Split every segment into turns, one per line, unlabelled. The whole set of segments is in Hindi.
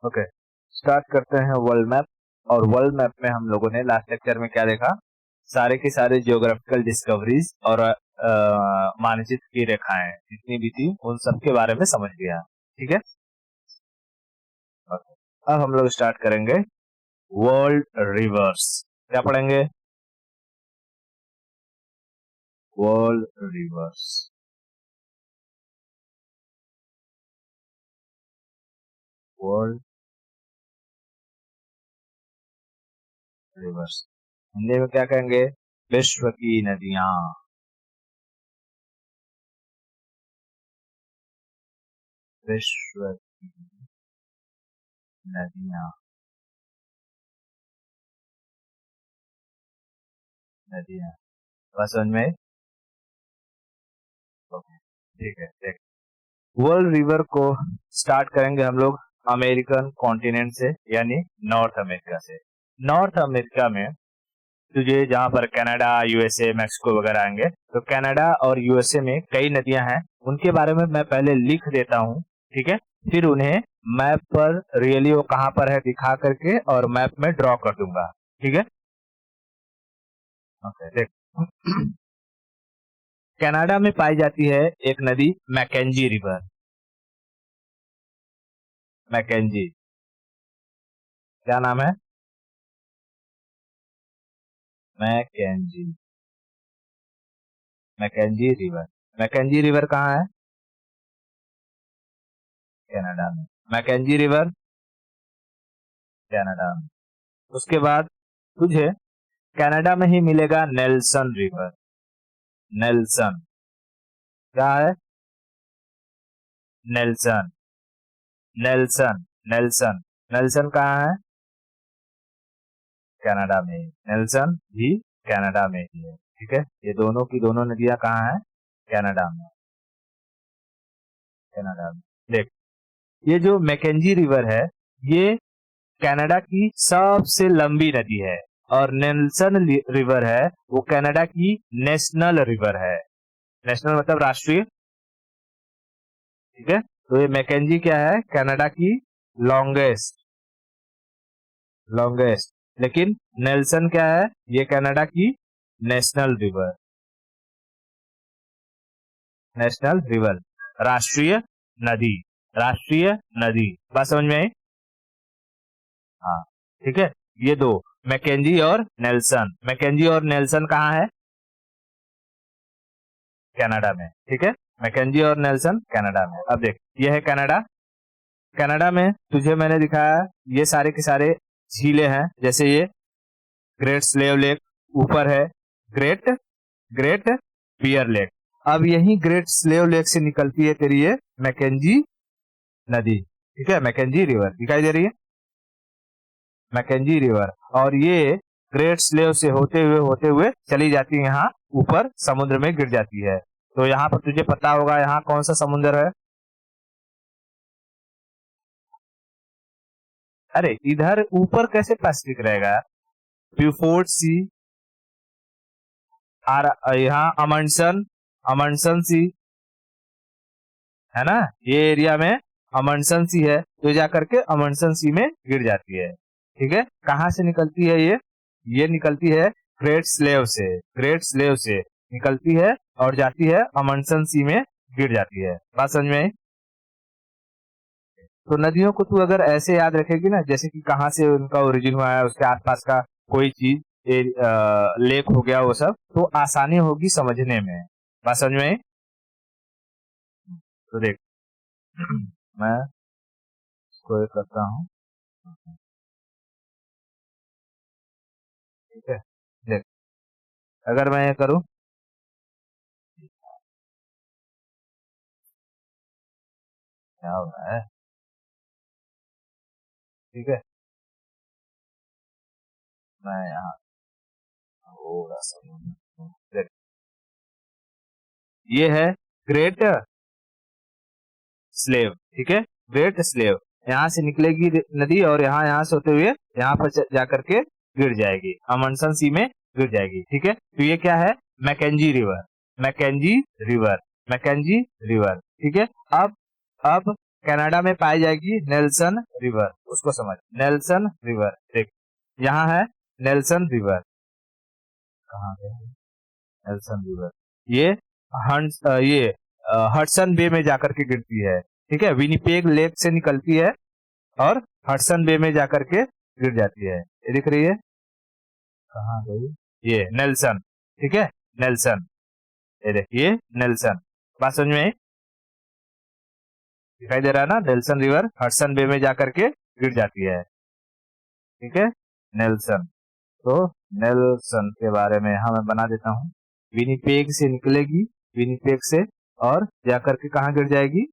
ओके, स्टार्ट करते हैं वर्ल्ड मैप। और वर्ल्ड मैप में हम लोगों ने लास्ट लेक्चर में क्या देखा, सारे के सारे जियोग्राफिकल डिस्कवरीज और मानचित्र की रेखाएं जितनी भी थी उन सब के बारे में समझ लिया। ठीक है, okay. अब हम लोग स्टार्ट करेंगे वर्ल्ड रिवर्स। क्या पढ़ेंगे? World reverse. World reverse Hindi में क्या कहेंगे? विश्व की नदियां। विश्व की नदियां। नदियां बस समझ में? ओके, ठीक है। देख, वर्ल्ड रिवर को स्टार्ट करेंगे हम लोग अमेरिकन कॉन्टिनेंट से, यानी नॉर्थ अमेरिका से। नॉर्थ अमेरिका में तुझे जहां पर कनाडा, यूएसए, मैक्सिको वगैरह आएंगे, तो कनाडा और यूएसए में कई नदियां हैं, उनके बारे में मैं पहले लिख देता हूं। ठीक है, फिर उन्हें मैप पर रियली वो कहां पर है दिखा करके और मैप में ड्रॉ कर दूंगा। ठीक है, ओके। देख, कनाडा में पाई जाती है एक नदी मैकेंजी रिवर। मैकेंजी, क्या नाम है? Mackenzie. Mackenzie river. Mackenzie river कहाँ है? कनाडा में। मैकेंजी रिवर कनाडा में। उसके बाद तुझे कनाडा में ही मिलेगा नेल्सन रिवर। नेल्सन, क्या है? नेल्सन। नेल्सन। नेल्सन। नेल्सन कहाँ है? कनाडा में ही। नेल्सन भी कनाडा में ही है। ठीक है, ये दोनों की दोनों नदियां कहाँ हैं? कनाडा में। कनाडा में। देख, ये जो मैकेंजी रिवर है, ये कनाडा की सबसे लंबी नदी है, और नेल्सन रिवर है वो कनाडा की नेशनल रिवर है। नेशनल मतलब राष्ट्रीय। ठीक है, तो ये मैकेंजी क्या है? कनाडा की लॉन्गेस्ट। लॉन्गेस्ट। लेकिन नेल्सन क्या है? ये कनाडा की नेशनल रिवर। नेशनल रिवर, राष्ट्रीय नदी। राष्ट्रीय नदी, बात समझ में आई? हाँ, ठीक है। ये दो, मैकेंजी और नेल्सन। मैकेंजी और नेल्सन कहाँ है? कनाडा में। ठीक है, मैकेंजी और नेल्सन कनाडा में। अब देख, ये है कनाडा। कनाडा में तुझे मैंने दिखाया ये सारे के सारे झीलें हैं, जैसे ये ग्रेट स्लेव लेक ऊपर है, ग्रेट ग्रेट बियर लेक। अब यही ग्रेट स्लेव लेक से निकलती है तेरी ये मैकेंजी नदी। ठीक है, मैकेंजी रिवर दिखाई दे रही है, मैकेंजी रिवर। और ये ग्रेट स्लेव से होते हुए चली जाती है, यहाँ ऊपर समुद्र में गिर जाती है। तो यहाँ पर तुझे पता होगा यहाँ कौन सा समुद्र है? अरे इधर ऊपर कैसे पैसिफिक रहेगा? ब्यूफोर्ट सी, यहाँ अमंडसन, अमंडसन सी है ना, ये एरिया में अमंडसन सी है, तो जाकर के अमंडसन सी में गिर जाती है। ठीक है, कहाँ से निकलती है ये निकलती है ग्रेट स्लेव से। ग्रेट स्लेव से निकलती है और जाती है अमंडसन सी में गिर जाती है। बात समझ में आई? तो नदियों को तू अगर ऐसे याद रखेगी ना, जैसे कि कहाँ से उनका ओरिजिन हुआ है, उसके आसपास का कोई चीज, लेक हो गया, वो सब, तो आसानी होगी समझने में। बात समझ में आई? तो देख, मैं इसको करता हूँ। ठीक है, देख, अगर मैं ये करूँ, क्या हो रहा है? ठीक है, मैं यहाँ थोड़ा सा, देख, ये है ग्रेट स्लेव। ठीक है, ग्रेट स्लेव, यहाँ से निकलेगी नदी और यहाँ से होते हुए यहाँ पर जाकर के गिर जाएगी, अमंडसन सी में गिर जाएगी। ठीक है, तो ये क्या है? Mackenzie river. Mackenzie river. Mackenzie river. ठीक है, अब कनाडा में पाई जाएगी नेल्सन रिवर, उसको समझ। नेल्सन रिवर देख, यहाँ है नेल्सन रिवर, कहाँ है नेल्सन रिवर, ये हडसन बे में जाकर के गिरती है, ठीक है। विनिपेग लेक से निकलती है और हडसन बे में जाकर के गिर जाती है। ये दिख रही है, कहाँ गई, ये नेल्सन, ठीक है, नेल्सन, ये देखिए नेल्सन, बात समझ में आई? दिखाई दे रहा है ना, नेल्सन रिवर हडसन बे में जाकर के गिर जाती है, ठीक है, नेल्सन। तो नेल्सन के बारे में यहाँ मैं बना देता हूँ, विनिपेग से निकलेगी, विनिपेग से, और जाकर के कहाँ गिर जाएगी,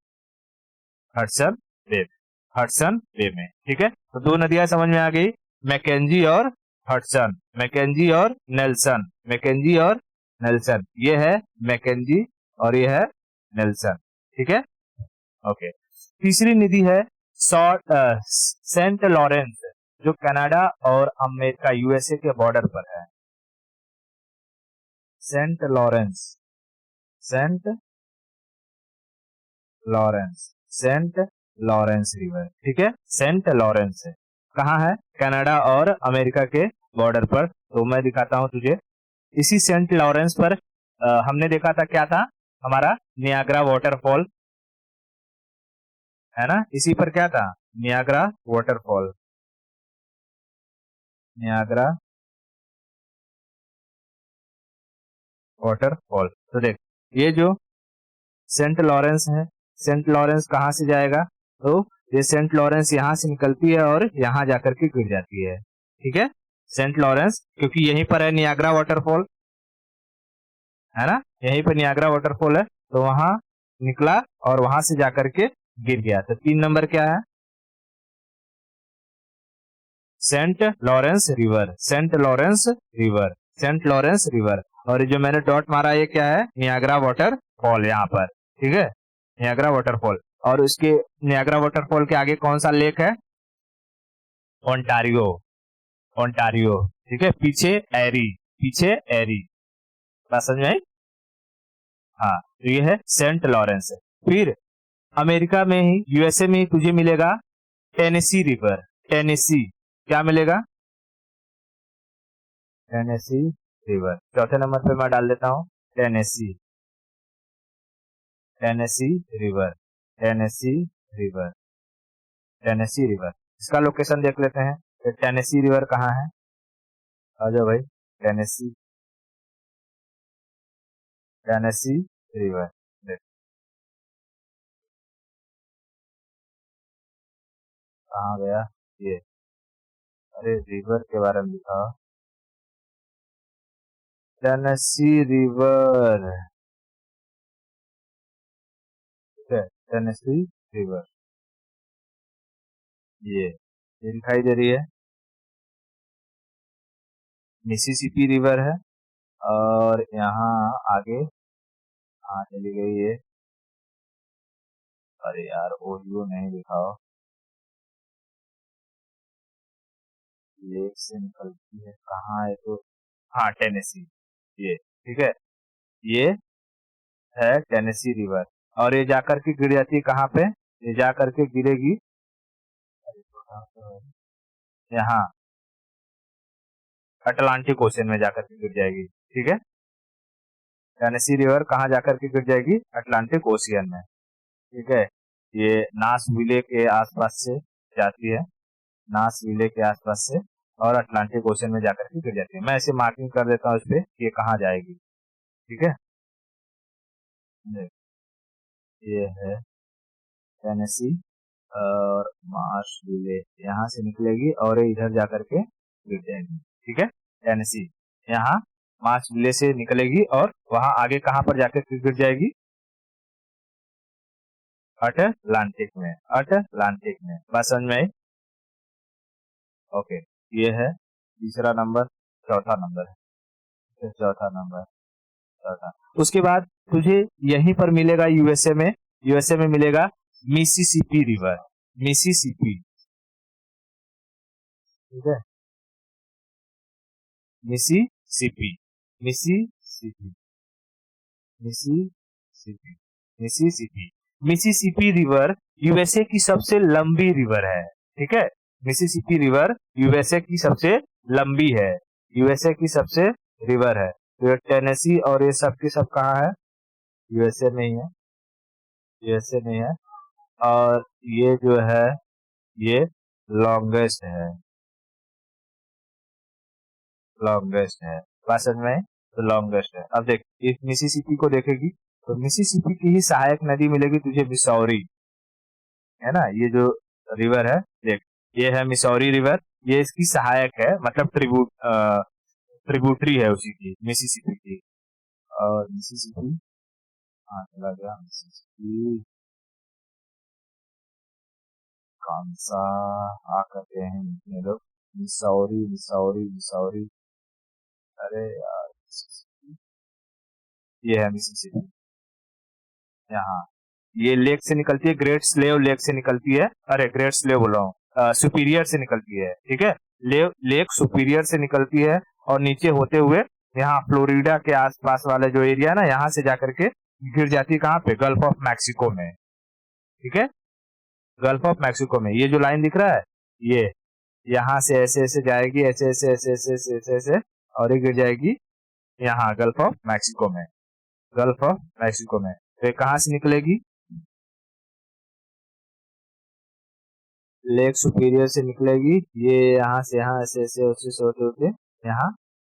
हडसन बे, हडसन बे में, ठीक है। तो दो नदियां समझ में आ गई, मैकेंजी और हडसन, मैकेंजी और नेल्सन, मैकेंजी और नेल्सन, ये है मैकेंजी और ये है नेल्सन, ठीक है, ओके। तीसरी नदी है सेंट लॉरेंस, जो कनाडा और अमेरिका यूएसए के बॉर्डर पर है। Saint Lawrence, Saint Lawrence, Saint Lawrence river, ठीक है, सेंट लॉरेंस है, कहाँ है, कनाडा और अमेरिका के बॉर्डर पर। तो मैं दिखाता हूं तुझे, इसी सेंट लॉरेंस पर हमने देखा था, क्या था हमारा, नियाग्रा वाटरफॉल, है ना, इसी पर क्या था, नियाग्रा वाटरफॉल, नियाग्रा वाटरफॉल। तो देख, ये जो सेंट लॉरेंस है, सेंट लॉरेंस कहाँ से जाएगा, तो ये सेंट लॉरेंस यहाँ से निकलती है और यहाँ जाकर के गिर जाती है, ठीक है, सेंट लॉरेंस, क्योंकि यहीं पर है नियाग्रा वाटरफॉल, है ना, यहीं पर नियाग्रा वाटरफॉल है, तो वहां निकला और वहां से जाकर के गिर गया। तो 3 नंबर क्या है, Saint Lawrence river, Saint Lawrence river, Saint Lawrence river. और जो मैंने डॉट मारा ये क्या है, नियाग्रा वाटरफॉल, यहाँ पर, ठीक है, नियाग्रा वाटरफॉल। और उसके नियाग्रा वाटरफॉल के आगे कौन सा लेक है, ओंटारियो, ओंटारियो, ठीक है, पीछे एरी, पीछे एरी, बात समझ में आई? हाँ, तो ये है सेंट लॉरेंस। फिर अमेरिका में ही, यूएसए में ही तुझे मिलेगा टेनेसी रिवर, टेनेसी, क्या मिलेगा, टेनेसी रिवर। चौथे नंबर पे मैं डाल देता हूं Tennessee, Tennessee river, Tennessee river, Tennessee river. इसका लोकेशन देख लेते हैं, टेनेसी रिवर कहाँ है, आ जाओ भाई, टेनेसी, टेनेसी रिवर, देख कहाँ गया ये, अरे रिवर के बारे में लिखा, टेनेसी रिवर, ठीक है, टेनेसी रिवर, ये दिखाई दे रही है, मिसिसिपी रिवर है, और यहाँ आगे, हाँ चली गई ये, अरे यार ओहियो नहीं दिखाओ, लेक से निकलती है, कहाँ है तो, हाँ टेनेसी, ये, ठीक है, ये है टेनेसी रिवर। और ये जाकर के गिर जाती है कहाँ पे, ये जाकर के गिरेगी यहाँ अटलांटिक ओशन में जाकर के गिर जाएगी, ठीक है, टेनेसी रिवर कहाँ जाकर के गिर जाएगी, अटलांटिक ओशियन में, ठीक है। ये नास विले के आसपास से जाती है, नास विले के आसपास से, और अटलांटिक ओशन में जाकर के गिर जाती है। मैं ऐसे मार्किंग कर देता हूँ इस पे कि ये कहाँ जाएगी, ठीक है, ये है टेनेसी और मार्श विले, यहाँ से निकलेगी और ये इधर जाकर के गिर जाएगी, ठीक है, टेनेसी यहाँ मार्श विले से निकलेगी और वहां आगे कहाँ पर जाकर के गिर जाएगी, अटलांटिक में, अटलांटिक में, बात समझ में आई? ओके, ये है तीसरा नंबर, चौथा नंबर है, चौथा नंबर, चौथा। उसके बाद तुझे यहीं पर मिलेगा यूएसए में, यूएसए में मिलेगा मिसिसिपी रिवर, मिसिसिपी, ठीक है, Mississippi, Mississippi, Mississippi, Mississippi, Mississippi river USA की सबसे लंबी रिवर है, ठीक है। मिसिसिपी रिवर यूएसए की सबसे लंबी है, यूएसए की सबसे रिवर है। तो टेनेसी और ये सब के सब कहाँ है? यूएसए में ही है, यूएसए में है। और ये जो है ये लॉन्गेस्ट है, लॉन्गेस्ट है। बात समझ में? तो लॉन्गेस्ट है। अब देख इस मिसिसिपी को देखेगी तो मिसिसिपी की ही सहायक नदी मिलेगी तुझे मिसौरी, है ना। ये जो रिवर है देख, ये है मिसौरी रिवर, ये इसकी सहायक है, मतलब ट्रिब्यूटरी है उसी की, मिसिसिपी की। और मिसिसिपी, हाँ चला गया मिसिसिपी, कौन सा आ करते हैं इतने लोग, मिसौरी मिसौरी मिसौरी, अरे यार ये है मिसिसिपी। यहाँ ये लेक से निकलती है, ग्रेट स्लेव लेक से निकलती है, अरे ग्रेट स्लेव बोल रहा हूँ, सुपीरियर से निकलती है, ठीक है। लेक सुपीरियर से निकलती है और नीचे होते हुए यहाँ फ्लोरिडा के आसपास वाला जो एरिया है ना, यहाँ से जाकर के गिर जाती है कहाँ पे? गल्फ ऑफ मैक्सिको में, ठीक है। गल्फ ऑफ मैक्सिको में ये जो लाइन दिख रहा है, ये यहाँ से ऐसे ऐसे जाएगी, ऐसे ऐसे ऐसे ऐसे ऐसे ऐसे ऐसे, और ये गिर जाएगी यहाँ गल्फ ऑफ मैक्सिको में, गल्फ ऑफ मैक्सिको में। तो कहाँ से निकलेगी? लेक सुपीरियर से निकलेगी, ये यहाँ से यहाँ ऐसे ऐसे ऐसे होते होते यहाँ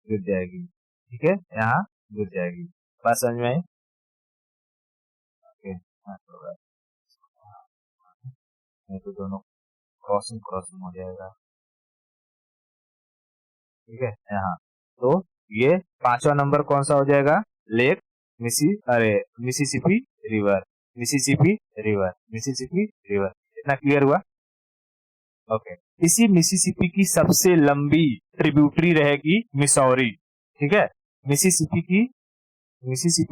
गिर जाएगी, ठीक है, यहाँ गिर जाएगी। बात समझ में आई? ओके, नहीं तो दोनों क्रॉसिंग क्रॉसिंग हो जाएगा, ठीक है। यहाँ तो ये पांचवा नंबर कौन सा हो जाएगा? Lake Mississippi river, Mississippi river, Mississippi river. इतना क्लियर हुआ? ओके। इसी मिसिसिपी की सबसे लंबी ट्रिब्यूटरी रहेगी मिसौरी, ठीक है। मिसिसिपी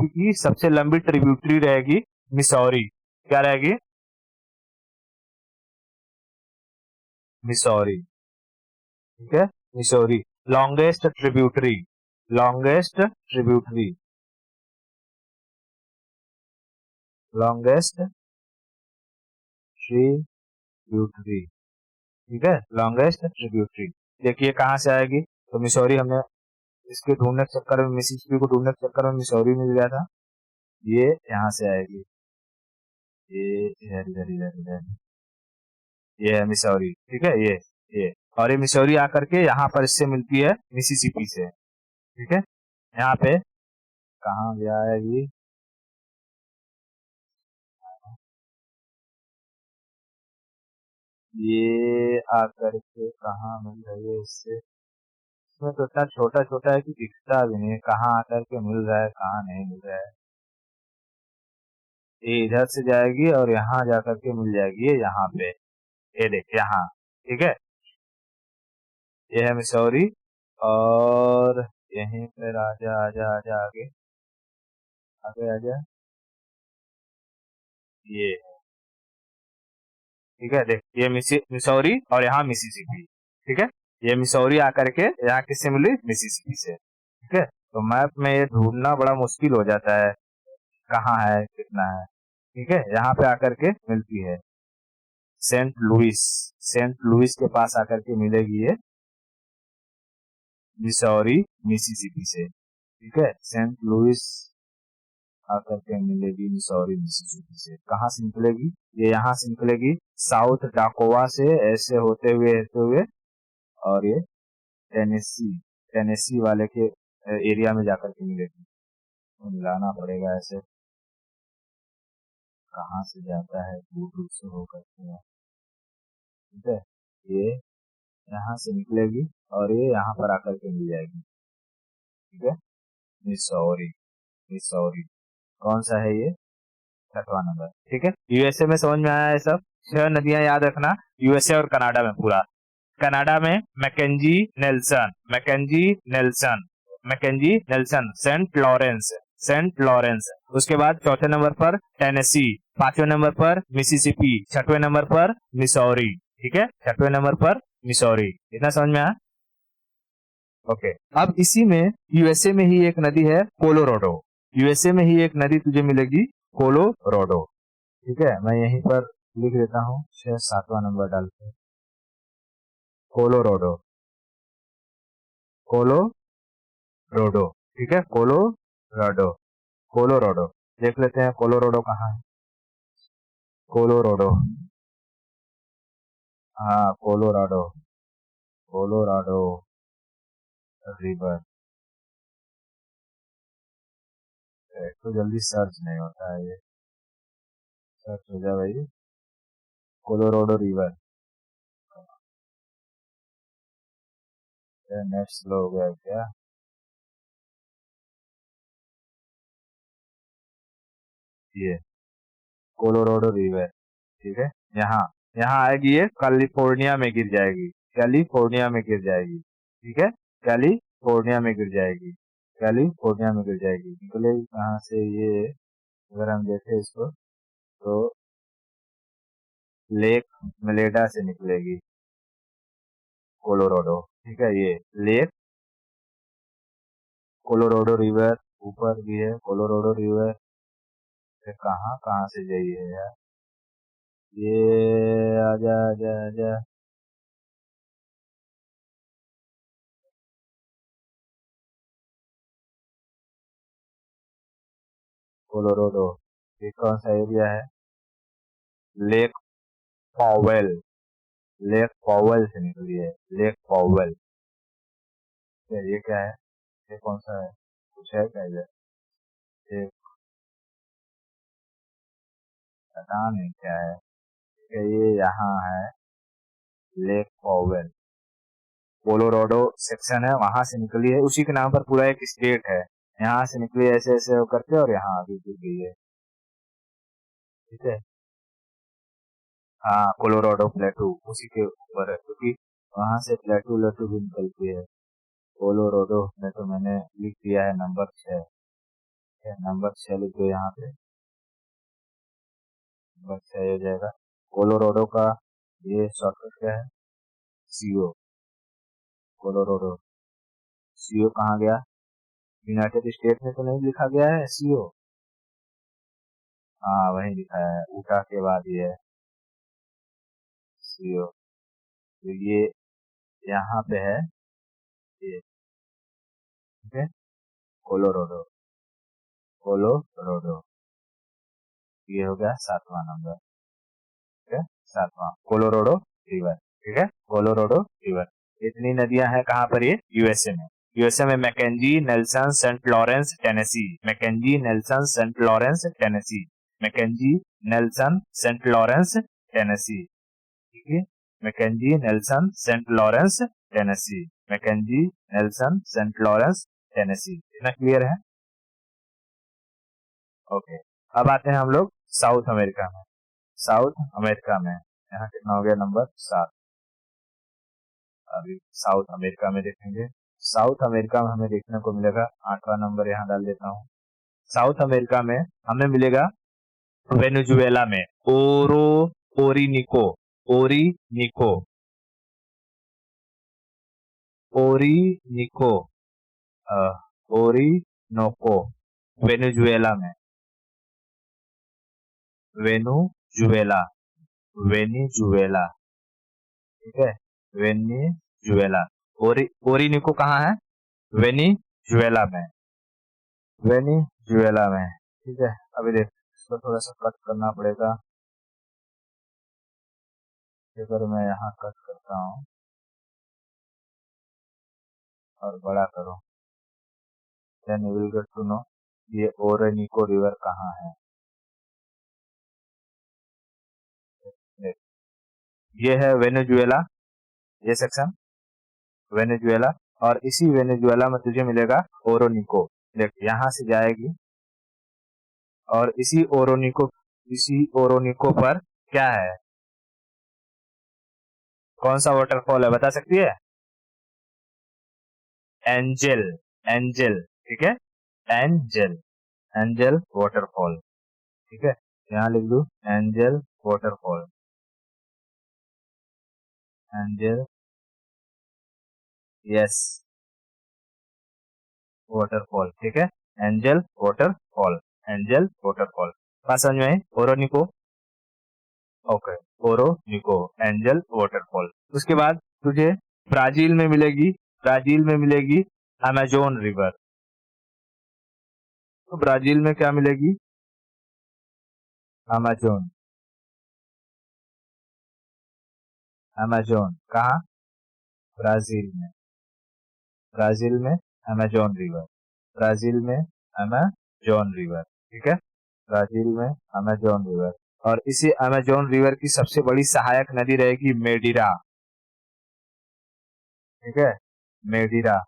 की सबसे लंबी ट्रिब्यूटरी रहेगी मिसौरी, क्या रहेगी? मिसौरी, ठीक है, Missouri. Longest tributary, longest tributary, longest tributary, ठीक है, लॉन्गेस्ट ट्रिब्यूटरी। देखिए कहाँ से आएगी, तो मिसौरी, हमने इसके ढूंढने के चक्कर में, मिसिसिपी को ढूंढने के चक्कर में मिसौरी मिल गया था, ये यहाँ से आएगी, ये इधर इधर इधर इधर, ये है मिसौरी, ठीक है, ये और ये मिसौरी आकर के यहाँ पर इससे मिलती है मिसिसिपी से, ठीक है। यहाँ पे कहाँ गया है ये आकर के कहाँ मिल रही है इससे, इसमें तो इतना छोटा छोटा है कि दिखता भी नहीं है, कहाँ आकर के मिल रहा है कहाँ नहीं मिल रहा है। ये इधर से जाएगी और यहाँ जाकर के मिल जाएगी, ये यहाँ पे, ये देख यहाँ, ठीक है, ये है मिसौरी। और यहीं पर आजा आजा आजा आगे, आगे आजा, ये, ठीक है, देख ये मिसौरी और यहाँ मिसिसिपी, ठीक है। ये मिसौरी आकर के यहाँ किससे मिली? मिसिसिपी से, ठीक है। तो मैप में ये ढूंढना बड़ा मुश्किल हो जाता है कहाँ है कितना है, ठीक है। यहाँ पे आकर के मिलती है सेंट लुइस, सेंट लुइस के पास आकर के मिलेगी ये मिसौरी मिसिसिपी से, ठीक है। सेंट लुइस आकर के मिलेगी मिसौरी मिसिसिपी से। कहाँ से निकलेगी? ये यहाँ से निकलेगी साउथ डाकोवा से, ऐसे होते हुए और ये टेनेसी, टेनेसी वाले के एरिया में जाकर के मिलेगी। तो मिलाना पड़ेगा ऐसे, कहाँ से जाता है, दूर दूर से होकर के, ठीक है। ये यहाँ से निकलेगी और ये यहाँ पर आकर के मिल जाएगी, ठीक है, मिसौरी, मिसौरी। कौन सा है ये? छठवां नंबर, ठीक है। यूएसए में समझ में आया है सब? 6 नदियां याद रखना, यूएसए और कनाडा में पूरा। कनाडा में Mackenzie Nelson, Mackenzie Nelson, Mackenzie Nelson, Saint Lawrence, Saint Lawrence. उसके बाद चौथे नंबर पर टेनेसी, पांचवें नंबर पर मिसिसिपी, छठवें नंबर पर मिसौरी, ठीक है, छठवें नंबर पर मिसौरी। इतना समझ में आया? ओके। अब इसी में यूएसए में ही एक नदी है कोलोराडो, यूएसए में ही एक नदी तुझे मिलेगी कोलोराडो, ठीक है। मैं यहीं पर लिख देता हूँ 6-7वां नंबर डाल के, कोलोराडो, कोलोराडो, ठीक है, कोलोराडो, कोलोराडो। देख लेते हैं कोलोराडो कहाँ है। कोलोराडो, हाँ कोलोराडो, कोलोराडो रिवर। तो जल्दी सर्च नहीं होता है ये, सर्च हो जाए भाई, कोलोराडो रिवर। नेट स्लो हो गया क्या? ये कोलोराडो रिवर, ठीक है, यहाँ यहाँ आएगी, ये कैलिफोर्निया में गिर जाएगी, कैलिफोर्निया में गिर जाएगी, ठीक है, कैलिफोर्निया में गिर जाएगी, कैलिफोर्निया में गिर जाएगी। निकलेगी कहाँ से ये, अगर हम देखें इसको तो लेक मिलेडा से निकलेगी कोलोराडो, ठीक है, ये लेक कोलोराडो रिवर ऊपर भी है, कोलोराडो रिवर कहाँ कहाँ से जाइए यार, ये आजा आजा आजा, कोलोराडो, ये कौन सा एरिया है, लेक पॉवेल, लेक पॉवेल से निकली है, लेक पॉवेल। ये क्या है, ये कौन सा है, कुछ है क्या इधर, ये पता नहीं क्या है, ये यहाँ है लेक पॉवेल, कोलोराडो सेक्शन है, वहां से निकली है, उसी के नाम पर पूरा एक स्टेट है, यहाँ से निकली ऐसे ऐसे करके और यहाँ आगे गिर गई है, ठीक है। हाँ कोलोराडो प्लेटू उसी के ऊपर है, क्योंकि वहां से प्लेटू लेटू भी निकलती है। कोलोराडो में तो मैंने लिख दिया है नंबर 6, नंबर 6 लिख दो यहाँ पे, नंबर 6 हो जाएगा। कोलोराडो का ये शॉर्टकट क्या है, सीओ, कोलोराडो, सीओ कहाँ गया, यूनाइटेड स्टेट में तो नहीं लिखा गया है सीओ, हाँ वही लिखा है, ऊटा के बाद ये है सीओ, तो ये यहाँ पे है ये, ठीक है, कोलोराडो, कोलोराडो, ये हो गया 7वां नंबर, ठीक है, 7वां कोलोराडो रिवर, ठीक है, कोलोराडो रिवर। इतनी नदियां हैं कहाँ पर, ये यूएसए में, यूएसए में Mackenzie, Nelson, Saint Lawrence, Tennessee, Mackenzie, Nelson, Saint Lawrence, Tennessee, Mackenzie, Nelson, Saint Lawrence, Tennessee, ठीक है, Mackenzie, Nelson, Saint Lawrence, Tennessee, Mackenzie, Nelson, Saint Lawrence, Tennessee. इतना क्लियर है, ओके। अब आते हैं हम लोग साउथ अमेरिका में, साउथ अमेरिका में यहाँ कितना हो गया, नंबर 7। अभी साउथ अमेरिका में देखेंगे, साउथ अमेरिका में हमें देखने को मिलेगा 8वां नंबर, यहाँ डाल देता हूँ। साउथ अमेरिका में हमें मिलेगा वेनेजुएला में ओरिनिको, ओरिनिको, ओरिनिको, ओरिनोको, वेनेजुएला में, वेनुजुएला, वेनिजुएला, ठीक है, वेनिजुएला, ओरिनिको कहाँ है, वेनिजुएला में, वेनिजुएला में, ठीक है। अभी देख इसको थोड़ा सा कट करना पड़ेगा, अगर मैं यहाँ कट करता हूँ और बड़ा करूँ, then you will get to know ये ओरेनिको रिवर कहाँ है। देख, ये है वेनेजुएला, ये सेक्शन वेनेजुएला, और इसी वेनेजुएला में तुझे मिलेगा ओरोनिको, देख यहाँ से जाएगी और इसी ओरोनिको पर क्या है, कौन सा वाटरफॉल है बता सकती है, एंजल, एंजल, ठीक है, एंजल, एंजल वाटरफॉल, ठीक है, यहाँ लिख दू angel waterfall, angel, yes waterfall, ठीक है, एंजल वाटरफॉल, एंजल वाटरफॉल। बात समझ में आई, ओरोनिको ओके, ओरोनिको एंजल वाटरफॉल। उसके बाद तुझे ब्राजील में मिलेगी, ब्राजील में मिलेगी अमेजोन रिवर। तो ब्राजील में क्या मिलेगी? अमेजोन, अमेजोन कहाँ? ब्राजील में, ब्राजील में अमेजोन रिवर, ब्राजील में अमेजोन रिवर, ठीक है, ब्राजील में अमेजोन रिवर। और इसी अमेजोन रिवर की सबसे बड़ी सहायक नदी रहेगी मेडिरा, ठीक है, मेडिरा।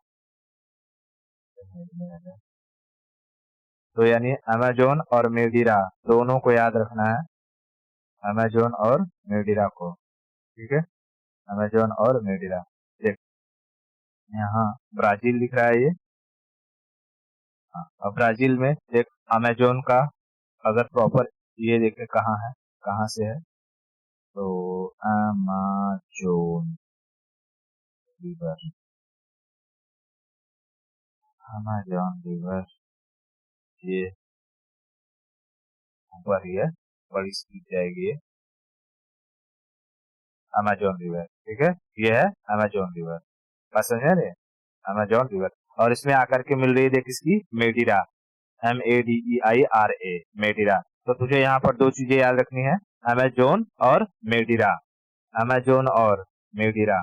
तो यानी अमेजोन और मेडिरा दोनों को याद रखना है, अमेजोन और मेडिरा को, ठीक है, अमेजोन और मेडिरा। देख यहाँ ब्राजील लिख रहा है ये, हाँ, अब ब्राजील में देख अमेजोन का अगर प्रॉपर ये देखे कहाँ है, कहाँ से है, तो अमेजोन रिवर, अमेजोन रिवर ये ऊपर ही है, बड़ी स्पीड जाएगी ये, अमेजोन रिवर, ठीक है, ये है अमेजोन रिवर, बात समझ रहे? Amazon river. और इसमें आकर के मिल रही है देख इसकी मेडिरा, MEDEIRA, मेडिरा। तो तुझे यहाँ पर दो चीजें याद रखनी है, अमेजोन और मेडिरा, अमेजोन और मेडिरा,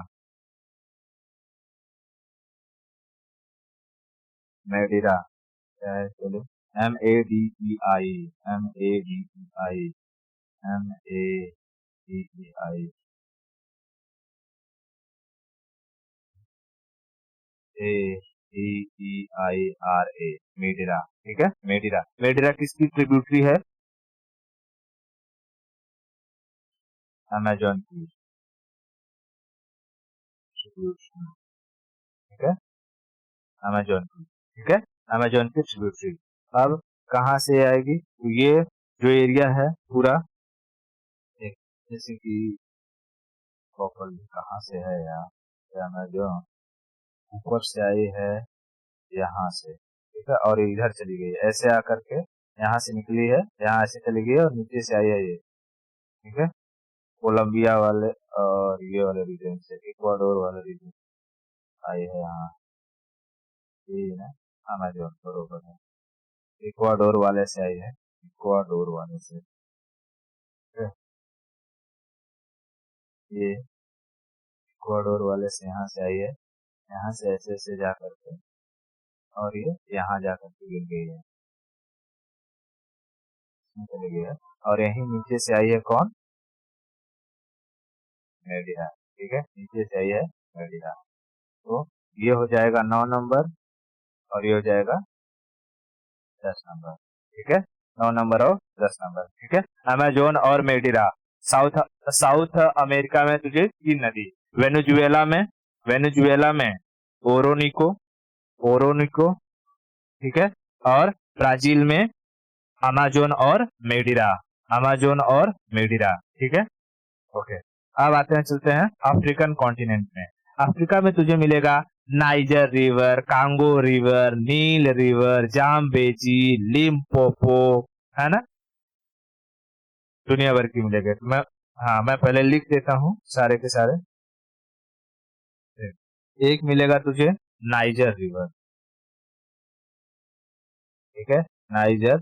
मेडिरा क्या है चलो, MEDEI, MEDEI, MEDEI, AEEIRA, मेडिरा, ठीक है, मेडिरा। मेडिरा किसकी ट्रिब्यूटरी है? अमेजोन की ट्रिब्यूटरी, ठीक है, अमेजोन की, ठीक है, अमेजोन की ट्रिब्यूटरी। अब कहाँ से आएगी? तो ये जो एरिया है पूरा, जैसे कि प्रॉपरली कहाँ से है यार, अमेजोन ऊपर से आई है यहाँ से, ठीक है, और इधर चली गई, ऐसे आकर के यहाँ से निकली है, यहाँ ऐसे चली गई और नीचे से आई है ये, ठीक है, कोलंबिया वाले और ये वाले रीजन से, इक्वाडोर वाले रीजन आई है यहाँ, ये ना अमेजोन बरोबर है, इक्वाडोर वाले से आई है, इक्वाडोर वाले से, ठीक है, ये इक्वाडोर वाले से यहाँ से आई है, यहाँ से ऐसे ऐसे जा करके और ये यहाँ जा करके गिर गई है, इसमें चली गई है, और यही नीचे से आई है कौन? मेडिरा, ठीक है, नीचे से आई है मेडिरा। तो ये हो जाएगा 9 नंबर और ये हो जाएगा 10 नंबर, ठीक है, 9 नंबर और 10 नंबर, ठीक है। अमेजोन और मेडिरा। साउथ साउथ अमेरिका में तुझे 3 नदी, वेनेजुएला में, वेनेजुएला में ओरोनिको, ओरोनिको, ठीक है, और ब्राजील में अमेजोन और मेडिरा, अमेजोन और मेडिरा, ठीक है, ओके। अब आते हैं, चलते हैं अफ्रीकन कॉन्टिनेंट में। अफ्रीका में तुझे मिलेगा नाइजर रिवर, कांगो रिवर, नील रिवर, जाम्बेजी, लिम्पोपो, है ना, दुनिया भर की मिलेगी। तो मैं, हाँ मैं पहले लिख देता हूँ सारे के सारे। एक मिलेगा तुझे नाइजर रिवर, ठीक है, नाइजर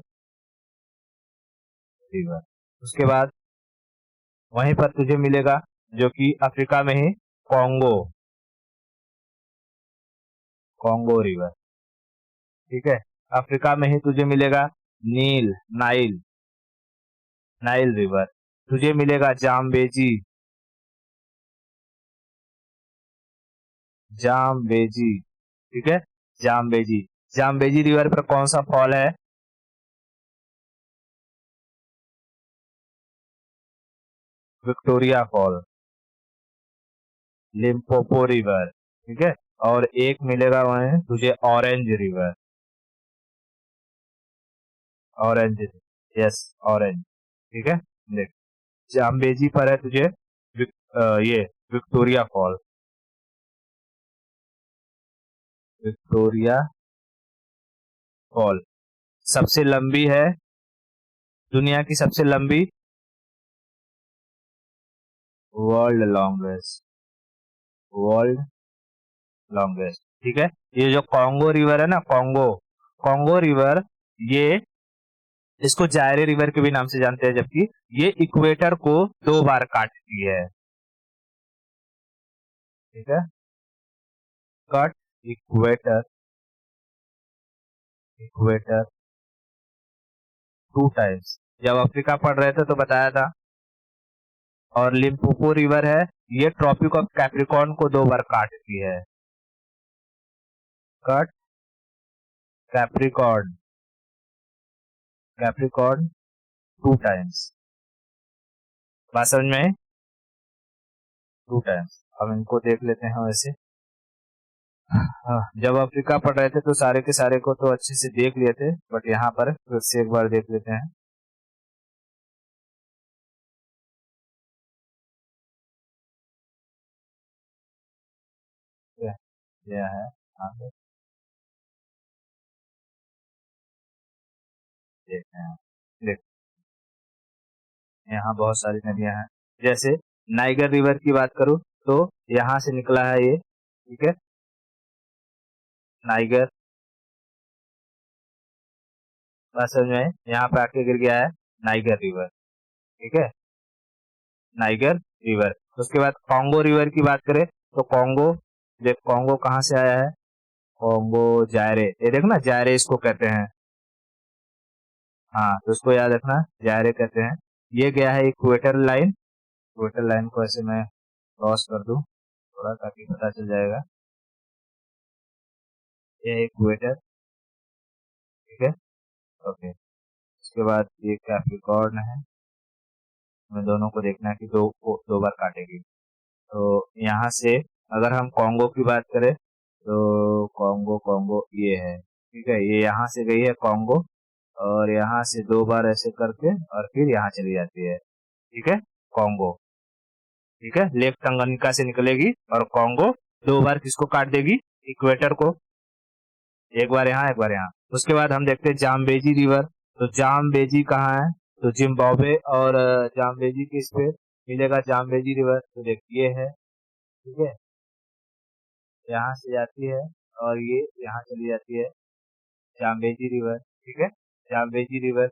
रिवर। उसके बाद वहीं पर तुझे मिलेगा जो कि अफ्रीका में ही कॉन्गो, कॉन्गो रिवर, ठीक है। अफ्रीका में ही तुझे मिलेगा नील, नाइल, नाइल रिवर। तुझे मिलेगा जाम्बेजी, जाम्बेजी, ठीक है, जाम्बेजी। जाम्बेजी रिवर पर कौन सा फॉल है? विक्टोरिया फॉल, लिम्पोपो रिवर, ठीक है। और एक मिलेगा वहां तुझे orange river, orange, yes, orange, ठीक है। देख जाम्बेजी पर है तुझे ये विक्टोरिया फॉल, विक्टोरिया फॉल सबसे लंबी है, दुनिया की सबसे लंबी वर्ल्ड लॉन्गेस्ट, वर्ल्ड लॉन्गेस्ट। ठीक है, ये जो कॉन्गो रिवर है ना, कॉन्गो, कॉन्गो रिवर, ये इसको जायरे रिवर के भी नाम से जानते हैं, जबकि ये इक्वेटर को 2 बार काटती है। ठीक है, कट इक्वेटर, इक्वेटर 2 टाइम्स। जब अफ्रीका पढ़ रहे थे तो बताया था। और लिम्पोपो रिवर है, ये ट्रॉपिक ऑफ कैप्रिकॉर्न को 2 बार काटती है। Cut Capricorn, Capricorn 2 times. बात समझ में आई? 2 टाइम्स। अब इनको देख लेते हैं वैसे। हाँ, जब अफ्रीका पढ़ रहे थे तो सारे के सारे को तो अच्छे से देख लिए थे, बट यहाँ पर फिर से एक बार देख लेते हैं। यह है, आगे देखते हैं। देख, यहाँ बहुत सारी नदियां हैं। जैसे नाइगर रिवर की बात करूँ तो यहाँ से निकला है ये। ठीक है, नाइगर, बात समझ में आई? यहाँ पे आके गिर गया है नाइगर रिवर। ठीक है, नाइगर रिवर। उसके बाद कॉन्गो रिवर की बात करें तो कॉन्गो, देख कॉन्गो कहाँ से आया है, कॉन्गो जायरे, ये देख ना, जायरे इसको कहते हैं। हाँ, तो इसको याद रखना, जायरे कहते हैं। ये गया है इक्वेटर लाइन, इक्वेटर लाइन को ऐसे मैं क्रॉस कर दूं थोड़ा, ताकि पता चल जाएगा। ये है इक्वेटर। ठीक है, ओके। उसके बाद ये कैप्रिकॉर्न है, हमें दोनों को देखना है कि दो को 2 बार काटेगी। तो यहाँ से अगर हम कॉन्गो की बात करें तो कॉन्गो, कॉन्गो ये है। ठीक है, ये यहाँ से गई है कॉन्गो, और यहाँ से 2 बार ऐसे करके और फिर यहाँ चली जाती है। ठीक है, कॉन्गो। ठीक है, लेक टंगनिका से निकलेगी और कॉन्गो 2 बार किसको काट देगी, इक्वेटर को। एक बार यहाँ, एक बार यहाँ। उसके बाद हम देखते हैं जाम्बेजी रिवर। तो जाम्बेजी कहाँ है, तो जिम्बाब्वे और जाम्बेजी किस पे मिलेगा, जाम्बेजी रिवर, तो देखिए है। ठीक है, यहाँ से जाती है और ये यहाँ चली जाती है, जाम्बेजी रिवर। ठीक है, जाम्बेजी रिवर।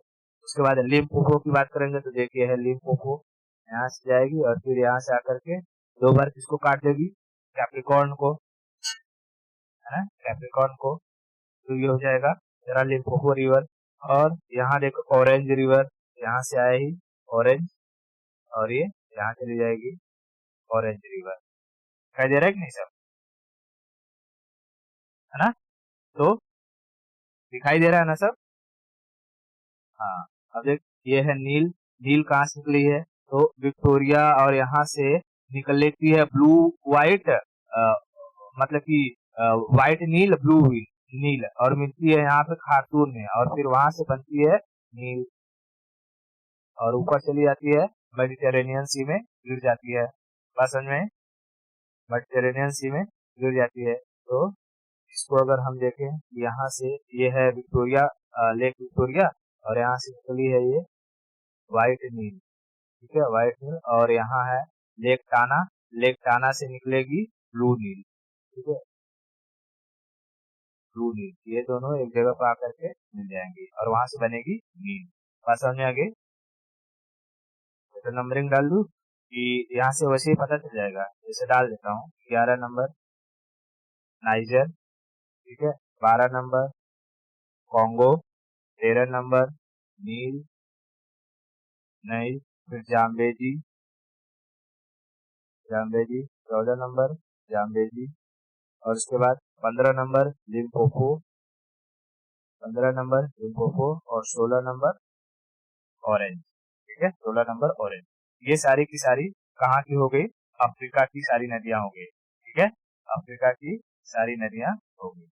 उसके बाद लिम्पोपो की बात करेंगे तो देखिए है लिम्पोपो, यहाँ से जाएगी और फिर यहाँ से आकर के 2 बार किसको काट देगी, कैप्रिकॉर्न को, है ना, कैप्रिकॉर्न को। तो ये हो जाएगा तेरा लिम्पोपो रिवर। और यहाँ देखो ऑरेंज रिवर, यहाँ से आए ही ऑरेंज, और ये यहाँ चली जाएगी ऑरेंज रिवर। दिखाई दे रहा है कि नहीं सब, है ना? तो दिखाई दे रहा है ना सब? हाँ। अब देख, ये है नील, नील कहाँ से निकली है, तो विक्टोरिया, और यहाँ से निकल लेती है ब्लू व्हाइट, मतलब कि व्हाइट नील, ब्लू नील, और मिलती है यहाँ पे खार्तूम में, और फिर वहां से बनती है नील, और ऊपर चली जाती है मेडिटेरेनियन सी में गिर जाती है। बात समझ में? मेडिटेरेनियन सी में गिर जाती है। तो इसको अगर हम देखें, यहाँ से ये है विक्टोरिया, लेक विक्टोरिया, और यहाँ से निकली है ये व्हाइट नील। ठीक है, व्हाइट नील, और यहाँ है लेक टाना, लेक टाना से निकलेगी ब्लू नील। ठीक है, ब्लू नील, ये दोनों एक जगह पर आकर के मिल जाएंगी और वहां से बनेगी नील। बात समझ में आ गई? तो नंबरिंग डाल दूं कि यहाँ से वैसे ही पता चल जाएगा, जैसे डाल देता हूँ। 11 नंबर नाइजर। ठीक है, 12 नंबर कॉन्गो, 13 नंबर नील, नाइल, फिर जाम्बेजी, जाम्बेजी 14 नंबर जाम्बेजी, और उसके बाद 15 नंबर लिम्पोपो, 15 नंबर लिम्पोपो, और 16 नंबर ऑरेंज। ठीक है, 16 नंबर ऑरेंज। ये सारी की सारी कहाँ की हो गई, अफ्रीका की सारी नदियां हो गई। ठीक है, अफ्रीका की सारी नदियां हो गई।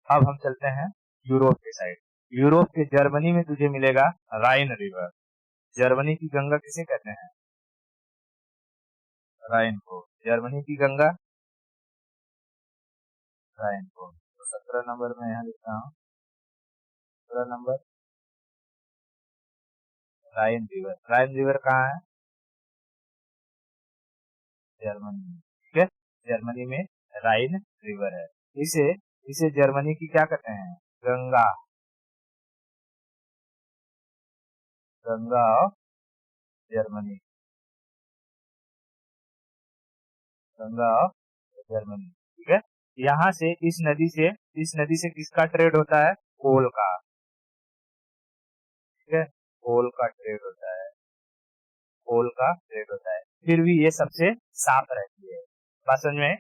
अब हम चलते हैं यूरोप के साइड। यूरोप के जर्मनी में तुझे मिलेगा राइन रिवर। जर्मनी की गंगा किसे कहते हैं, राइन को। जर्मनी की गंगा, राइन को। तो 17 नंबर में यहाँ लिखता हूँ, 17 नंबर राइन रिवर। राइन रिवर कहाँ है, जर्मनी, ठीक है। जर्मनी में राइन रिवर है। इसे इसे जर्मनी की क्या कहते हैं? Ganga, Ganga of Germany, Ganga of Germany, ठीक है। यहाँ से इस नदी से किसका ट्रेड होता है? कोल का, ठीक है। कोल का ट्रेड होता है, कोल का ट्रेड होता है। फिर भी ये सबसे साफ रहती है, बात समझ में?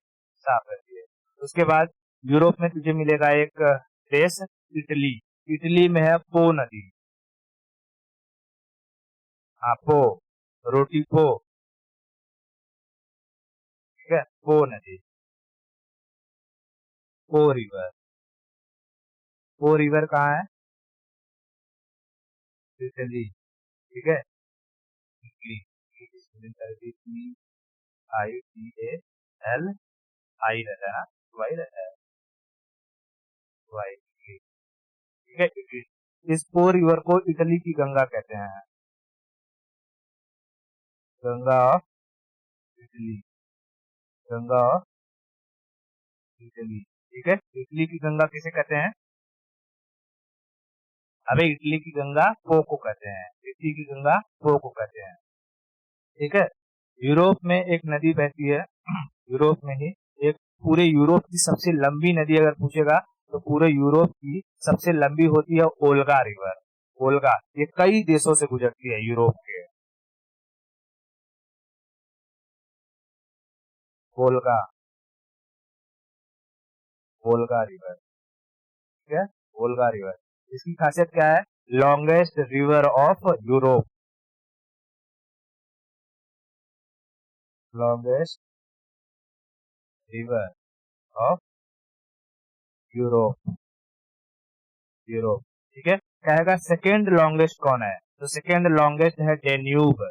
साफ रहती है। उसके बाद यूरोप में तुझे मिलेगा एक देश, इटली। इटली में है पो नदी, हाँ पो, रोटी पो, ठीक है। पो नदी, पो रिवर, पो रिवर कहाँ है? इटली, ठीक है। इटली, ITAL, आई रहता है ना, वाई रहता है, वाई, ठीक है। इटली, इस पो रिवर को इटली की गंगा कहते हैं, Ganga of Italy, Ganga of Italy, ठीक है। इटली की गंगा किसे कहते हैं? अबे इटली की गंगा पो को कहते हैं, इटली की गंगा पो को कहते हैं, ठीक है। यूरोप में एक नदी बहती है, यूरोप में ही एक, पूरे यूरोप की सबसे लंबी नदी अगर पूछेगा तो पूरे यूरोप की सबसे लंबी होती है ओल्गा रिवर, ओल्गा। ये कई देशों से गुजरती है यूरोप के, ओल्गा, ओल्गा रिवर, ठीक है। ओल्गा रिवर, इसकी खासियत क्या है? Longest river of Europe, longest river of Europe, Europe, ठीक है। कहेगा सेकेंड लॉन्गेस्ट कौन है? तो सेकेंड लॉन्गेस्ट है डेन्यूब,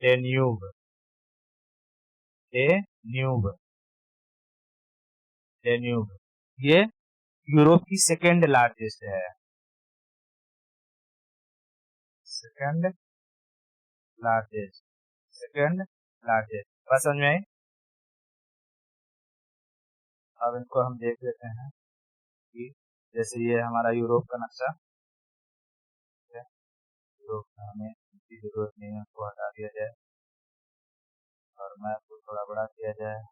डेन्यूब, डेन्यूब, डेन्यूब, ये यूरोप की सेकेंड लार्जेस्ट है, सेकेंड लार्जेस्ट, सेकेंड लार्जेस्ट, बस समझ में आई? अब इनको हम देख लेते हैं कि जैसे ये हमारा यूरोप का नक्शा है, यूरोप में हमें इसकी जरूरत नहीं है, उसको हटा दिया जाए और मैप को थोड़ा बड़ा किया जाए,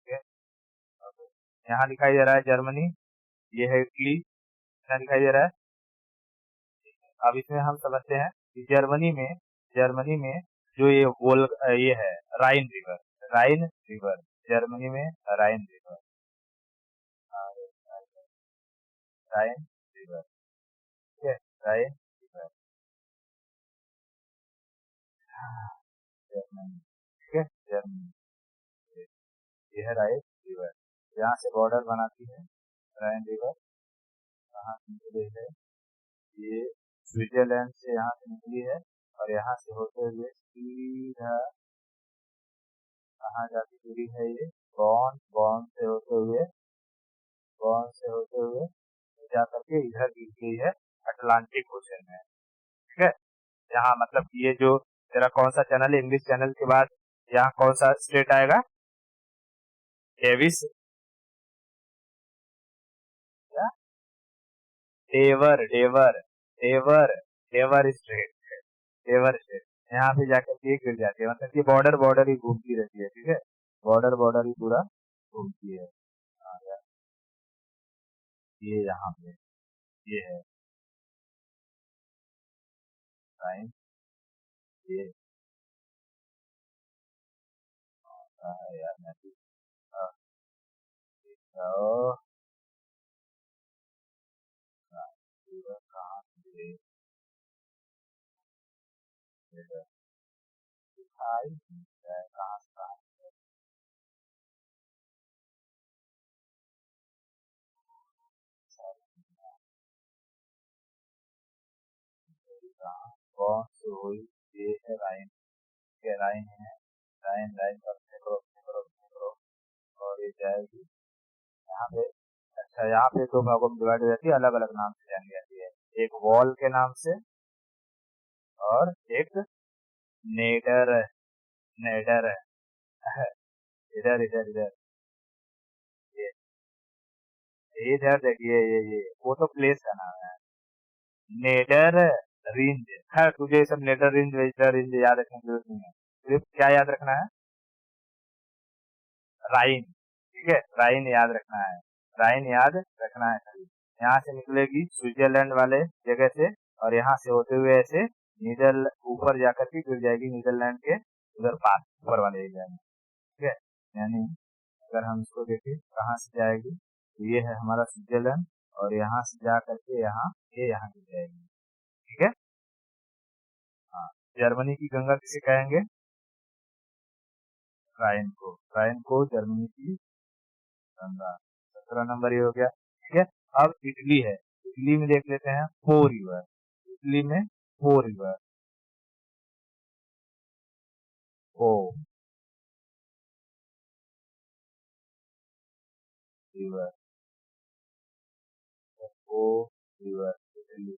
ठीक है। अब यहाँ दिखाई दे रहा है जर्मनी, ये है इटली, यहाँ दिखाई दे रहा है। अब इसमें हम समझते हैं कि जर्मनी में जो ये है राइन रिवर, राइन रिवर, जर्मनी में राइन रिवर, राइन रिवर, ठीक है। राइन रिवर, जर्मनी, ठीक है। जर्मनी, ये है राइन रिवर, यहाँ से बॉर्डर बनाती है राइन रिवर, कहाँ से निकली है? ये स्विट्जरलैंड से यहाँ से निकली है और यहाँ से होते हुए सीधा कहाँ जाके गिरी है? ये बॉन, बॉन से होते हुए, बॉन से होते हुए जा करके इधर गिर गई है अटलांटिक ओशन में, ठीक है। यहाँ मतलब ये जो तेरा कौन सा चैनल है, इंग्लिश चैनल के बाद यहाँ कौन सा स्टेट आएगा? डेविस, क्या? डेवर, डेवर, डेवर, डेवर स्टेट, डेवर स्टेट, यहाँ पे जाकर के गिर जाती है, मतलब ये बॉर्डर बॉर्डर ही घूमती रहती है, ठीक है। बॉर्डर बॉर्डर ही पूरा घूमती है। हाँ यार, ये यहाँ पे ये है टाइम, ये है यार, मैं भी ओ, कहाँ से दिखाई नहीं दे रहा है, कहाँ से कहाँ से कहाँ, कौन से हुई? ये है राइन, ये राइन है, राइन, राइन पर करो करो करो, और ये जाएगी यहाँ पे। अच्छा, यहाँ पे दो भागों में डिवाइड हो जाती है, अलग अलग नाम से जानी जाती है। एक वॉल के नाम से और एक नेडर नेडर है। इधर इधर इधर ये इधर देखिए ये वो तो प्लेस का नाम है। Nader range. खैर तुझे ये सब नेडर रेंज वेस्टर रेंज याद रखने की जरूरत नहीं है। सिर्फ क्या याद रखना है? राइन। ठीक है, राइन याद रखना है। राइन याद रखना है खाली। यहाँ से निकलेगी स्विट्जरलैंड वाले जगह से, और यहाँ से होते हुए ऐसे नीदर ऊपर जाकर के गिर जाएगी नीदरलैंड के उधर पास ऊपर वाले एरिया में। ठीक है, यानी अगर हम इसको देखें कहाँ से जाएगी, तो ये है हमारा स्विट्जरलैंड, और यहाँ से जा करके यहाँ गिर जाएगी। ठीक है। हाँ, जर्मनी की गंगा किसे कहेंगे? राइन को जर्मनी की गंगा। 17 नंबर ये हो गया। ठीक है। अब इटली है। इटली में देख लेते हैं पो रिवर। इटली में पो रिवर। पो रिवर। पो रिवर इटली।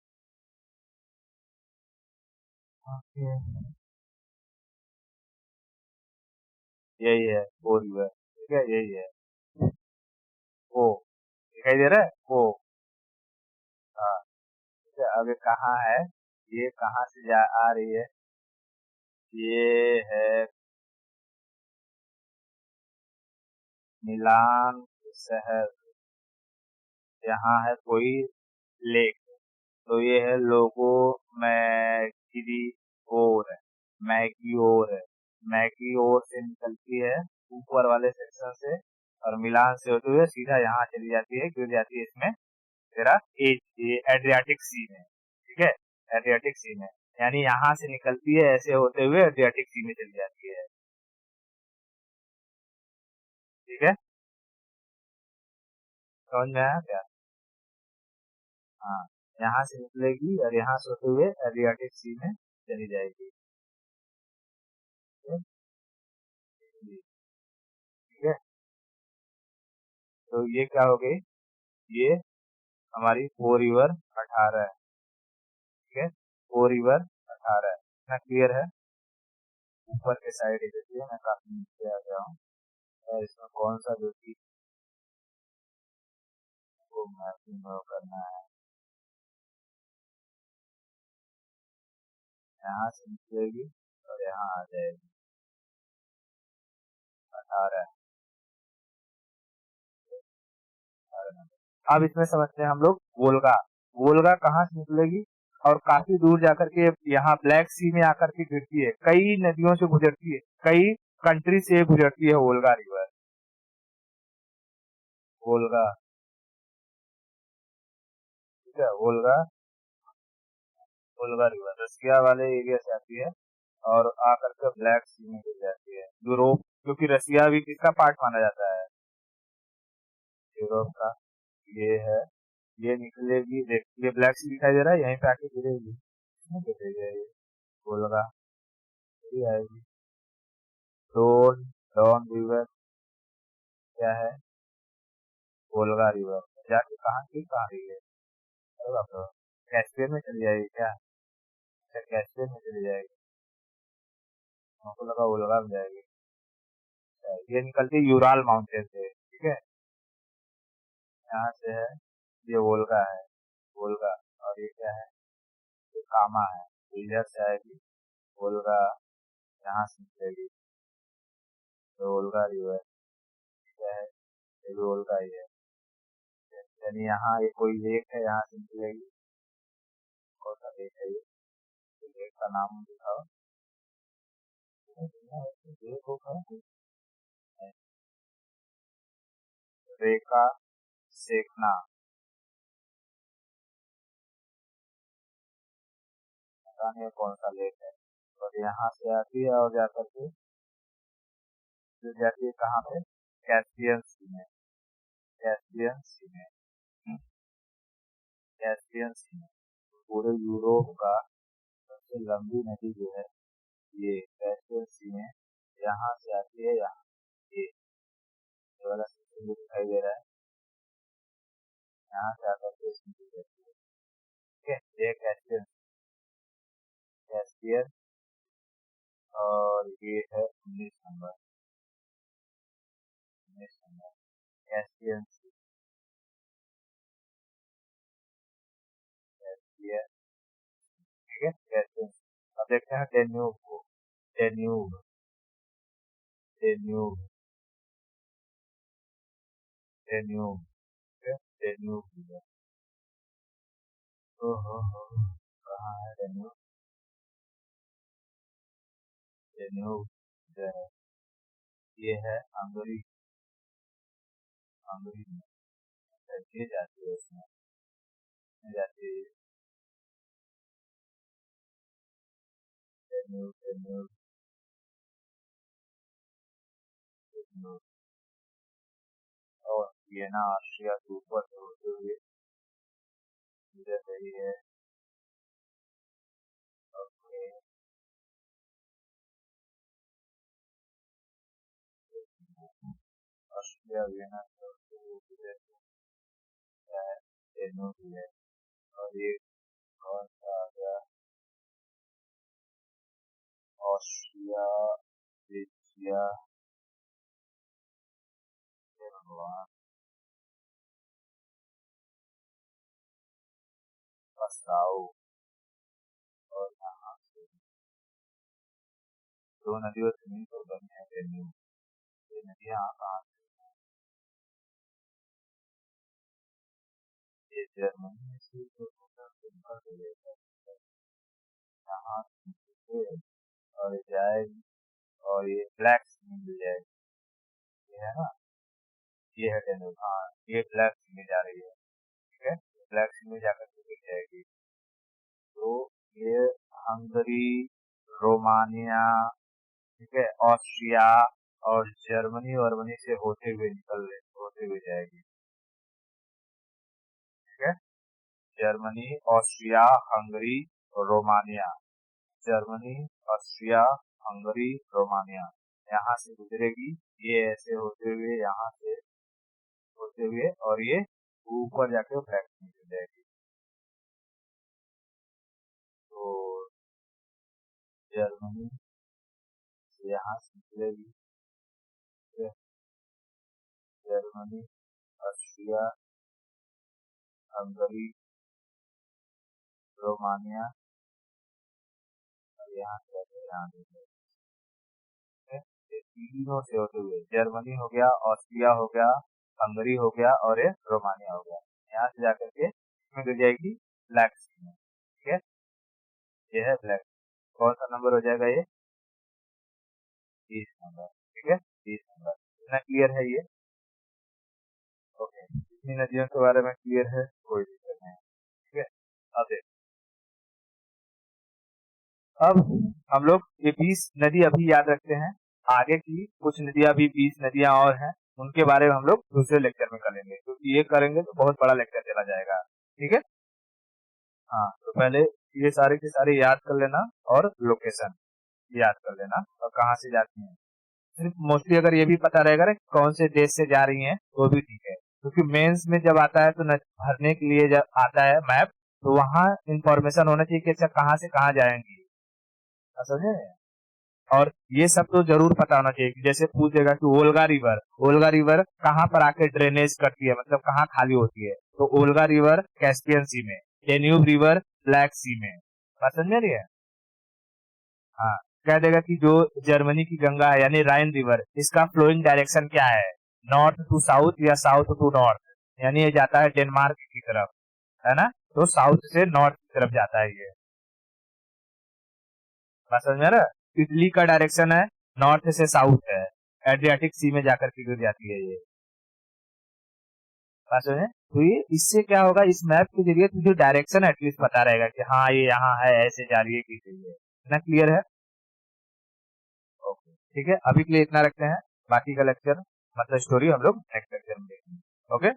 ओके, यही है पो रिवर। ठीक है, यही है पो। दिखाई दे रहा है पो। हाँ। ठीक है, अब ये कहाँ है? ये कहाँ से जा आ रही है? ये है मिलान शहर। यहाँ है कोई लेक, तो ये है लोगो मैगियोर। मैगियोर मैगियोर से निकलती है ऊपर वाले सेक्शन से, और मिलान से होते हुए सीधा यहाँ चली जाती है, गिर जाती है इसमें तेरा ये एड्रियाटिक सी में। ठीक है, एड्रियाटिक सी में, यानी यहाँ से निकलती है ऐसे होते हुए एड्रियाटिक सी में चली जाती है। ठीक है, समझ में आया क्या? हाँ, यहाँ से निकलेगी और यहाँ से होते हुए एड्रियाटिक सी में चली जाएगी। ठीक है, ठीक है। तो ये क्या हो गई? ये हमारी पो रिवर 18 है। ठीक है, पो रिवर 18 है। इतना क्लियर है? ऊपर के साइड ही देखिए, मैं काफी नीचे आ गया हूँ, और इसमें कौन सा जो कि वो मैपिंग करना है। यहाँ से निकलेगी और यहाँ आ जाएगी 18। अब इसमें समझते हैं हम लोग वोल्गा। वोल्गा कहाँ से निकलेगी और काफी दूर जाकर के यहाँ ब्लैक सी में आकर के गिरती है, कई नदियों से गुजरती है, कई कंट्री से गुजरती है वोल्गा रिवर। वोल्गा। ठीक है, वोल्गा। वोल्गा रिवर रसिया वाले एरिया से आती है और आकर के ब्लैक सी में गिर जाती है यूरोप, क्योंकि रसिया भी किसका पार्ट माना जाता है? यूरोप का। ये है, ये निकलेगी, देख ये ब्लैक सी दिखाई दे रहा है, यहीं पे आके गिरेगी। गिरेगी ये वोल्गा, ये आएगी। डोन डॉन रिवर क्या है? वोल्गा रिवर जाके कहाँ रही है? अरे बाप रे, कैस्पियन में चली जाएगी क्या? अच्छा, कैस्पियन में चली जाएगी, हमको लगा वोल्गा में जाएगी। अच्छा, ये निकलती है यूराल माउंटेन से। ठीक है, यहाँ से है, ये वोल्गा है, वोल्गा। और ये क्या है? ये कामा है, तो इधर से आएगी वोल्गा, यहाँ से निकलेगी, तो वोल्गा रिवर। क्या है? ये भी वोल्गा ही है। यानी यहाँ ये कोई लेक है, यहाँ से निकलेगी। कौन सा लेक है ये? लेक का नाम दिखाओ। लेक होगा रेखा सेखना, पता नहीं कौन सा लेक है। और यहाँ से आती है और जाकर के फिर जाती है कहाँ पे? कैस्पियन सी में। कैस्पियन सी में। हम्म, कैस्पियन सी में। पूरे यूरोप का सबसे लंबी नदी जो है ये कैस्पियन सी में, यहाँ से आती है यहाँ। ये वाला सिस्टम जो दिखाई दे रहा है, यहाँ से आकर के इसमें गिर जाती है। ठीक है, ये कैस्पियन कैस्पियन और ये है 19 नंबर कैस्पियन सी कैस्पियन, ठीक है कैस्पियन। अब देखते हैं डेन्यूब को, डेन्यूब डेन्यूब डेन्यूब, ठीक है डेन्यूब रिवर। ओहो कहाँ है डेन्यूब, डेन्यूब जो है ये है हंगरी, हंगरी में ये जाती है, उसमें जाती है डेन्यूब डेन्यूब डेन्यूब। और ये ना ऑस्ट्रिया के ऊपर से होते हुए गुजर रही है। ओके ऑस्ट्रिया वियना से होते हुए गुजर रहा है डेन्यूब है। और ये कौन सा आ गया, ऑस्ट्रिया बेल्जिया, भगवान पसाओ। और यहाँ से दो नदियों से मिलकर बनी है डेन्यूब। ये नदियाँ कहाँ से, ये जर्मनी से तो होकर निकल रही है, यहाँ से और जाएगी और ये ब्लैक सी मिल जाएगी, ये है ना, ये है डेन्यूब। हाँ ये ब्लैक सी में जा रही है, ठीक है ब्लैक सी में जाकर के मिल जाएगी। तो ये हंगरी, रोमानिया, ठीक है ऑस्ट्रिया और जर्मनी वर्मनी से होते हुए होते हुए जाएगी, ठीक है Germany, Austria, Hungary, Romania, Germany, Austria, Hungary, Romania, यहाँ से गुजरेगी। ये ऐसे होते हुए यहाँ से होते हुए और ये ऊपर जाके ब्लैक में चल जाएगी। तो जर्मनी से यहाँ से निकलेगी, जर्मनी, ऑस्ट्रिया, हंगरी, रोमानिया और यहाँ से यहाँ से तीनों से होते हुए जर्मनी हो गया, ऑस्ट्रिया हो गया, हंगरी हो गया और ये रोमानिया हो गया, यहाँ से जाकर के इसमें गिर जाएगी ब्लैक सी में, ठीक है ये है ब्लैक। कौन सा नंबर हो जाएगा ये, 30 नंबर, ठीक है 30 नंबर। इतना क्लियर है ये, ओके इतनी नदियों के बारे में क्लियर है, कोई दिक्कत नहीं, ठीक है। अब देख, अब हम लोग ये 20 नदी अभी याद रखते हैं, आगे की कुछ नदियां भी 20 नदियां और हैं, उनके बारे में हम लोग दूसरे लेक्चर में करेंगे, क्योंकि ये करेंगे तो बहुत बड़ा लेक्चर चला जाएगा, ठीक है। हाँ तो पहले ये सारे के सारे याद कर लेना और लोकेशन याद कर लेना और कहाँ से जाती हैं। सिर्फ मोस्टली अगर ये भी पता रहेगा ना कौन से देश से जा रही हैं तो भी ठीक है, क्योंकि मेंस में जब आता है तो भरने के लिए जब आता है मैप तो वहाँ इंफॉर्मेशन होना चाहिए कि अच्छा कहाँ से कहाँ जाएंगी, समझे। और ये सब तो जरूर पता होना चाहिए कि जैसे पूछेगा कि ओल्गा रिवर कहाँ पर आके ड्रेनेज करती है, मतलब कहाँ खाली होती है, तो ओल्गा रिवर कैस्पियन सी में, डेन्यूब रिवर ब्लैक सी में, बात समझ में आ रही है। हाँ कह देगा कि जो जर्मनी की गंगा है यानी राइन रिवर, इसका फ्लोइंग डायरेक्शन क्या है, नॉर्थ टू साउथ या साउथ टू नॉर्थ, यानी ये जाता है डेनमार्क की तरफ, है ना, तो साउथ से नॉर्थ की तरफ जाता है ये, बात समझ में आ रहा है। इटली का डायरेक्शन है नॉर्थ से साउथ है, एड्रियाटिक सी में जाकर के गिर जाती है ये, बात समझे। तो ये इससे क्या होगा, इस मैप के जरिए तुझे डायरेक्शन एटलीस्ट पता रहेगा कि हाँ ये यहाँ है, ऐसे जा रही है की गई है, इतना क्लियर है। ओके ठीक है, अभी के लिए इतना रखते हैं, बाकी का लेक्चर मतलब स्टोरी हम लोग नेक्स्ट लेक्चर में देखेंगे, ओके।